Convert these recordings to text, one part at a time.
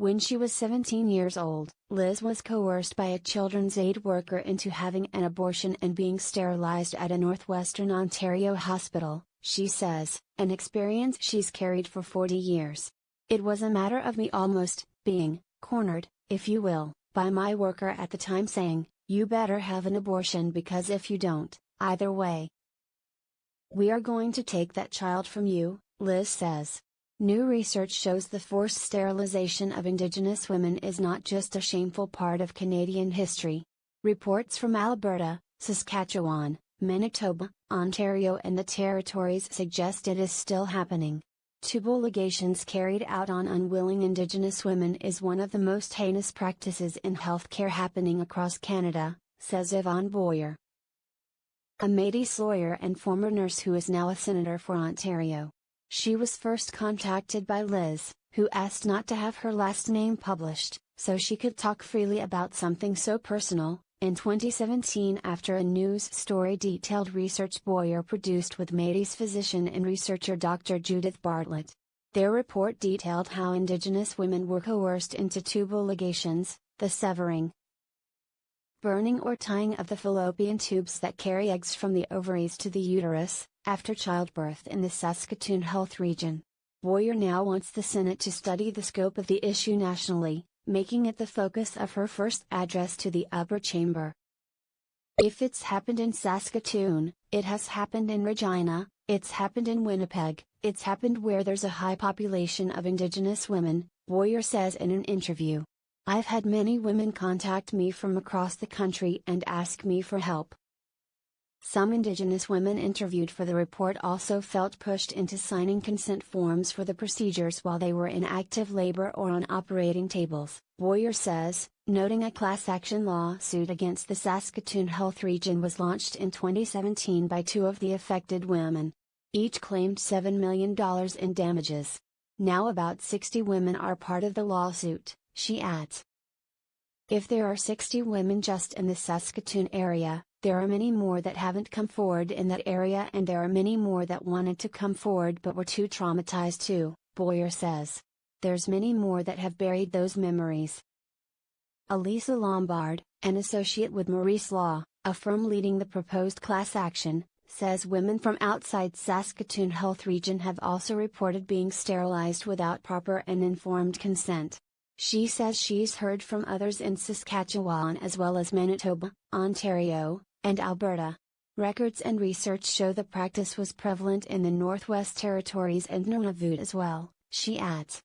When she was 17 years old, Liz was coerced by a children's aid worker into having an abortion and being sterilized at a northwestern Ontario hospital, she says, an experience she's carried for 40 years. It was a matter of me almost being cornered, if you will, by my worker at the time saying, "You better have an abortion because if you don't, either way, we are going to take that child from you," Liz says. New research shows the forced sterilization of Indigenous women is not just a shameful part of Canadian history. Reports from Alberta, Saskatchewan, Manitoba, Ontario and the Territories suggest it is still happening. Tubal ligations carried out on unwilling Indigenous women is one of the most heinous practices in healthcare happening across Canada, says Yvonne Boyer, a Métis lawyer and former nurse who is now a senator for Ontario. She was first contacted by Liz, who asked not to have her last name published, so she could talk freely about something so personal, in 2017 after a news story detailed research Boyer produced with Métis physician and researcher Dr. Judith Bartlett. Their report detailed how Indigenous women were coerced into tubal ligations, the severing, burning or tying of the fallopian tubes that carry eggs from the ovaries to the uterus, after childbirth in the Saskatoon Health Region. Boyer now wants the Senate to study the scope of the issue nationally, making it the focus of her first address to the upper chamber. If it's happened in Saskatoon, it has happened in Regina, it's happened in Winnipeg, it's happened where there's a high population of Indigenous women, Boyer says in an interview. I've had many women contact me from across the country and ask me for help. Some Indigenous women interviewed for the report also felt pushed into signing consent forms for the procedures while they were in active labor or on operating tables, Boyer says, noting a class action lawsuit against the Saskatoon Health Region was launched in 2017 by two of the affected women. Each claimed $7 million in damages. Now about 60 women are part of the lawsuit, she adds. If there are 60 women just in the Saskatoon area, there are many more that haven't come forward in that area and there are many more that wanted to come forward but were too traumatized to, Boyer says. There's many more that have buried those memories. Elisa Lombard, an associate with Maurice Law, a firm leading the proposed class action, says women from outside Saskatoon Health Region have also reported being sterilized without proper and informed consent. She says she's heard from others in Saskatchewan as well as Manitoba, Ontario, and Alberta. Records and research show the practice was prevalent in the Northwest Territories and Nunavut as well, she adds.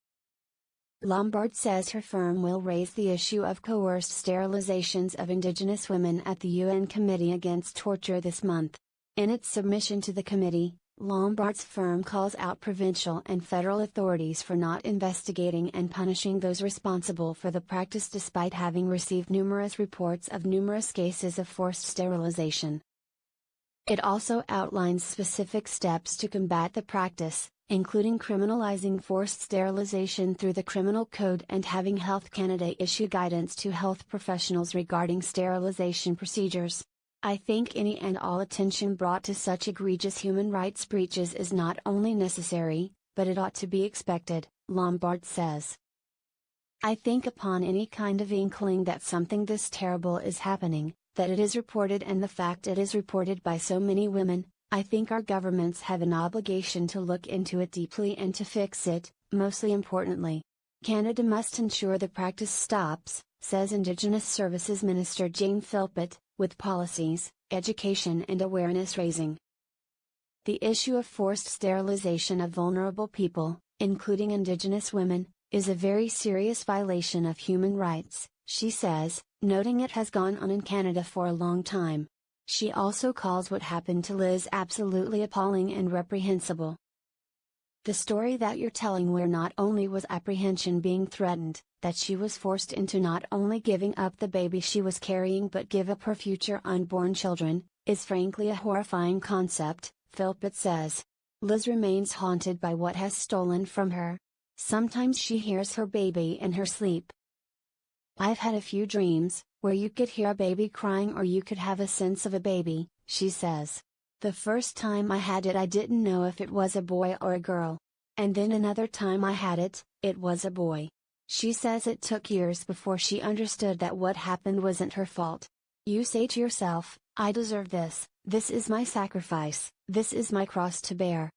Lombard says her firm will raise the issue of coerced sterilizations of Indigenous women at the UN Committee Against Torture this month. In its submission to the committee, Lombard's firm calls out provincial and federal authorities for not investigating and punishing those responsible for the practice despite having received numerous reports of numerous cases of forced sterilization. It also outlines specific steps to combat the practice, including criminalizing forced sterilization through the Criminal Code and having Health Canada issue guidance to health professionals regarding sterilization procedures. I think any and all attention brought to such egregious human rights breaches is not only necessary, but it ought to be expected, Lombard says. I think upon any kind of inkling that something this terrible is happening, that it is reported and the fact it is reported by so many women, I think our governments have an obligation to look into it deeply and to fix it, mostly importantly. Canada must ensure the practice stops, says Indigenous Services Minister Jane Philpott, with policies, education and awareness raising. The issue of forced sterilization of vulnerable people, including Indigenous women, is a very serious violation of human rights, she says, noting it has gone on in Canada for a long time. She also calls what happened to Liz absolutely appalling and reprehensible. The story that you're telling where not only was apprehension being threatened, that she was forced into not only giving up the baby she was carrying but give up her future unborn children, is frankly a horrifying concept, Philpott says. Liz remains haunted by what has stolen from her. Sometimes she hears her baby in her sleep. I've had a few dreams, where you could hear a baby crying or you could have a sense of a baby, she says. The first time I had it I didn't know if it was a boy or a girl. And then another time I had it, it was a boy. She says it took years before she understood that what happened wasn't her fault. You say to yourself, I deserve this is my sacrifice, this is my cross to bear,